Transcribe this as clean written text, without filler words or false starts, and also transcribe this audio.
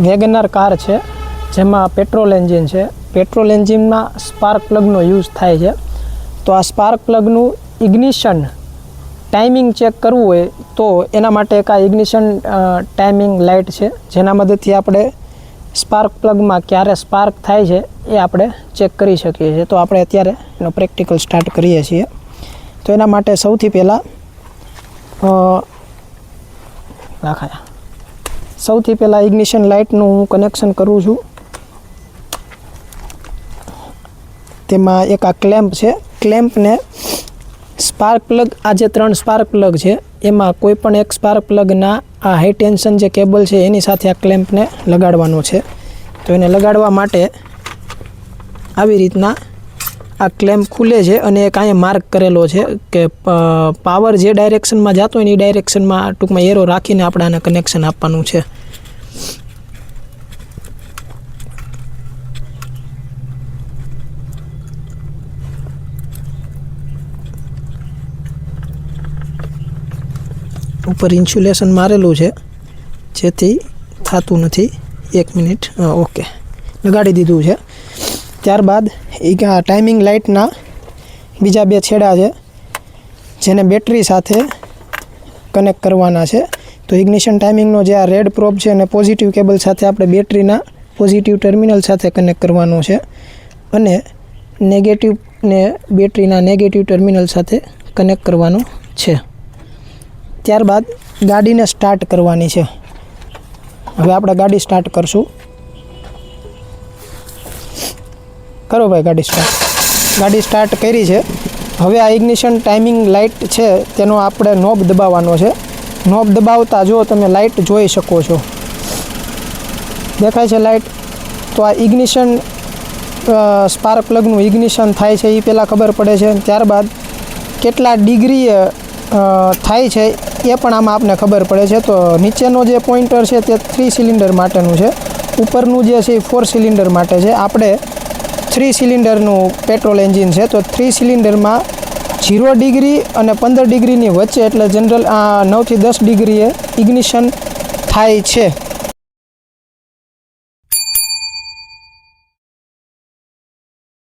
WagonR car છે જેમાં petrol engine છે. પેટ્રોલ એન્જિનમાં સ્પાર્ક પ્લગનો યુઝ થાય છે. તો આ સ્પાર્ક પ્લગનું ઇગ્નિશન ટાઈમિંગ ચેક કરવું હોય તો એના માટે એક આ ઇગ્નિશન ટાઈમિંગ લાઇટ છે, જેના મદદથી આપણે સ્પાર્ક પ્લગમાં ક્યારે સ્પાર્ક થાય છે એ આપણે ચેક કરી શકીએ છીએ. તો આપણે અત્યારે એનો પ્રેક્ટિકલ સ્ટાર્ટ કરીએ છીએ. તો એના માટે સૌથી પહેલાં ઇગ્નિશન લાઇટનું હું કનેક્શન કરું છું. તેમાં એક આ ક્લેમ્પ છે. ક્લેમ્પને સ્પાર્ક પ્લગ, આ જે 3 સ્પાર્ક પ્લગ છે એમાં કોઈ પણ એક સ્પાર્ક પ્લગના આ હાઈ ટેન્શન જે કેબલ છે એની સાથે આ ક્લેમ્પને લગાડવાનો છે. તો એને લગાડવા માટે આવી રીતના આ ક્લેમ્પ ખુલે છે અને એક અહીંયા માર્ક કરેલો છે કે પાવર જે ડાયરેક્શનમાં જતો હોય એ ડાયરેક્શનમાં ટૂંકમાં એરો રાખીને આપણે આને કનેક્શન આપવાનું છે. ઉપર ઇન્સ્યુલેશન મારેલું છે જેથી થતું નથી. 1 મિનિટ. ઓકે, લગાડી દીધું છે. ત્યારબાદ આ ટાઈમિંગ લાઇટના બીજા 2 છેડા છે જેને બેટરી સાથે કનેક્ટ કરવાના છે. તો ઇગ્નિશન ટાઈમિંગનો જે આ રેડ પ્રોબ છે અને પોઝિટિવ કેબલ સાથે આપણે બેટરીના પોઝિટિવ ટર્મિનલ સાથે કનેક્ટ કરવાનું છે અને નેગેટિવને બેટરીના નેગેટિવ ટર્મિનલ સાથે કનેક્ટ કરવાનું છે. ત્યારબાદ ગાડીને સ્ટાર્ટ કરવાની છે. હવે આપણે ગાડી સ્ટાર્ટ કરશું. કરો ભાઈ ગાડી સ્ટાર્ટ. ગાડી સ્ટાર્ટ કરી છે. હવે આ ઇગ્નિશન ટાઈમિંગ લાઇટ છે તેનો આપણે નોબ દબાવવાનો છે. નોબ દબાવતા જો તમે લાઇટ જોઈ શકો છો, દેખાય છે લાઇટ. તો આ ઇગ્નિશન સ્પાર્ક પ્લગનું ઇગ્નિશન થાય છે એ પહેલાં ખબર પડે છે. ત્યારબાદ કેટલા ડિગ્રીએ થાય છે એ પણ આમાં આપને ખબર પડે છે. તો નીચેનો જે પોઇન્ટર છે તે 3 સિલિન્ડર માટેનું છે, ઉપરનું જે છે એ 4 સિલિન્ડર માટે છે. આપણે 3 સિલિન્ડરનું પેટ્રોલ એન્જિન છે. તો 3 સિલિન્ડરમાં 0 ડિગ્રી અને 15 ડિગ્રીની વચ્ચે એટલે જનરલ 9 થી 10 ડિગ્રીએ ઇગ્નિશન થાય છે.